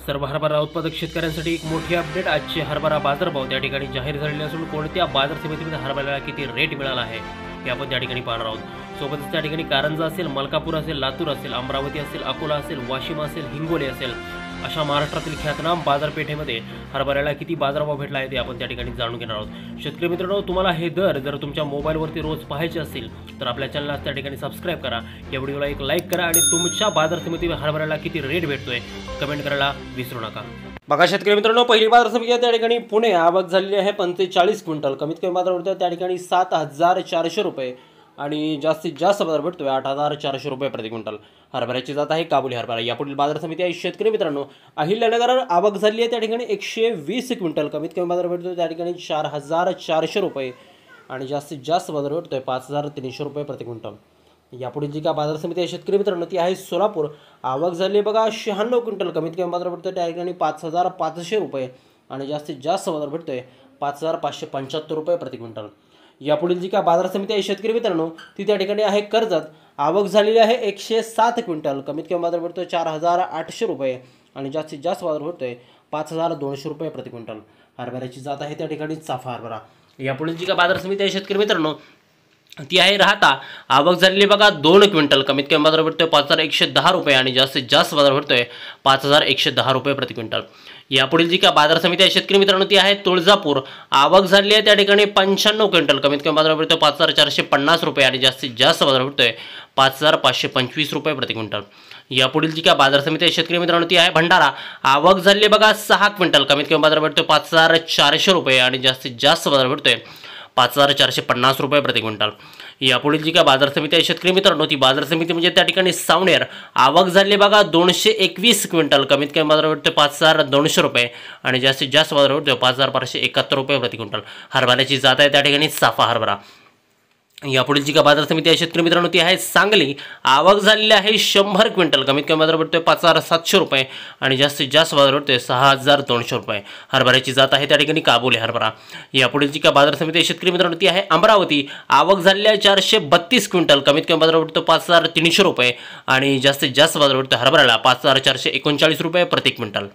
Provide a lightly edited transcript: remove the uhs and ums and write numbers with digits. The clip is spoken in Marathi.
सर्व हरभरा उत्पादक शेतकऱ्यांसाठी एक मोठी अपडेट। आजचे हरभरा बाजारभाव त्या ठिकाणी जाहीर झालेले असून कोणत्या बाजार समितीमध्ये हरभऱ्याला किती रेट मिळाला आहे हे आपण त्या ठिकाणी पाहणार आहोत। सोबतच त्या ठिकाणी कारंजा असेल, मलकापूर असेल, लातूर असेल, अमरावती असेल, अकोला असेल, वाशिम असेल, हिंगोली असेल, अशा महाराष्ट्रातील ख्यातनाम बाजारपेठेमध्ये हरभऱ्याला किती बाजारभाव भेटला आहे ते आपण त्या ठिकाणी जाणून घेणार आहोत। शेतकरी मित्रांनो, तुम्हाला हे दर जर तुमच्या मोबाईलवरती रोज पाहायचे असतील तर आपल्या चॅनलला त्या ठिकाणी सबस्क्राइब करा, या व्हिडिओला एक लाईक करा आणि तुमच्या बाजार समितीवर हरभऱ्याला किती रेट भेटतोय कमेंट करायला विसरू नका। बघा शेतकरी मित्रांनो, पहिली बाजार समिती त्या ठिकाणी पुणे आवक झालेली आहे 45 क्विंटल, कमीत कमी बाजार भेटतोय त्या ठिकाणी 7400 रुपये आणि जास्तीत जास्त बाजार भेटतोय 8400 रुपये प्रति क्विंटल। हरभऱ्याची जात आहे काबुली हरभरा। यापुढील बाजार समिती आहे शेतकरी मित्रांनो, अहिल्यानगर आवक झाली आहे त्या ठिकाणी 120 क्विंटल, कमीत कमी बाजार भेटतोय त्या ठिकाणी 4400 रुपये आणि जास्तीत जास्त बाजार भेटतोय 5300 रुपये प्रति क्विंटल। यापुढे जी का बाजार समिती आहे शेतकरी मित्रांनो ती आहे सोलापूर। आवक झाली बघा 96 क्विंटल, कमीत कमी बाजार भेटतोय त्या ठिकाणी 5500 रुपये आणि जास्तीत जास्त बाजार भेटतोय 5575 रुपये प्रति क्विंटल। यापुढील जी का बाजार समिती आहे शेतकरी मित्रांनो ती त्या ठिकाणी आहे कर्जत। आवक झालेली आहे 107 क्विंटल, कमीत कमी बाजार भेटतोय 4800 रुपये आणि जास्तीत जास्त बाजार भेटतोय 5200 रुपये प्रति क्विंटल। हरभऱ्याची जात आहे त्या ठिकाणी चाफा हरभरा। यापुढील जी का बाजार समिती आहे शेतकरी मित्रांनो ती आहे राहता। आवक झालेली बघा 2 क्विंटल, कमीत कमी बाजार भेटतोय 5110 रुपये आणि जास्तीत जास्त बाजार भेटतोय 5110 रुपये प्रति क्विंटल। यापुढील जी का बाजार समिती आहे शेतकरी मित्रांनो ती आहे तुळजापूर। आवक झाली आहे त्या ठिकाणी 95 क्विंटल, कमीत कमी बाजार भेटतोय 5450 रुपये आणि जास्तीत जास्त बाजार भेटतोय 5525 रुपये प्रति क्विंटल। यापुढील जी का बाजार समिती आहे शेतकरी मित्रांनो ती आहे भंडारा। आवक झाली बघा 6 क्विंटल, कमीत कमी बाजार भेटतोय 5400 रुपये आणि जास्तीत जास्त बाजार भेटतोय 5450 रुपये प्रति क्विंटल। यापुढील जी का बाजार समिती आहे शेतकरी मित्रांनो ती बाजार समिती म्हणजे त्या ठिकाणी सावनेर। आवक झाली बघा 221 क्विंटल, कमीत कमी बाजार भेटतोय 5200 रुपये आणि जास्तीत जास्त बाजार भेटतोय 5571 रुपये प्रति क्विंटल। हरभऱ्याची जात आहे त्या ठिकाणी चाफा हरभरा। यापुढील जी का बाजार समिती आहे शेतकरी मित्रांनो ती आहे सांगली। आवक झालेली आहे 100 क्विंटल, कमीत कमी बाजार भेटतोय 5700 रुपये आणि जास्तीत जास्त बाजार भेटतोय 6200 रुपये। हरभऱ्याची जात आहे त्या ठिकाणी काबुली हरभरा। यापुढील जी का बाजार समिती आहे शेतकरी मित्रांनो ती आहे अमरावती। आवक झालेली आहे 432 क्विंटल, कमीत कमी बाजार भेटतोय 5300 रुपये आणि जास्तीत जास्त बाजार भेटतोय हरभऱ्याला 5439 रुपये प्रति क्विंटल।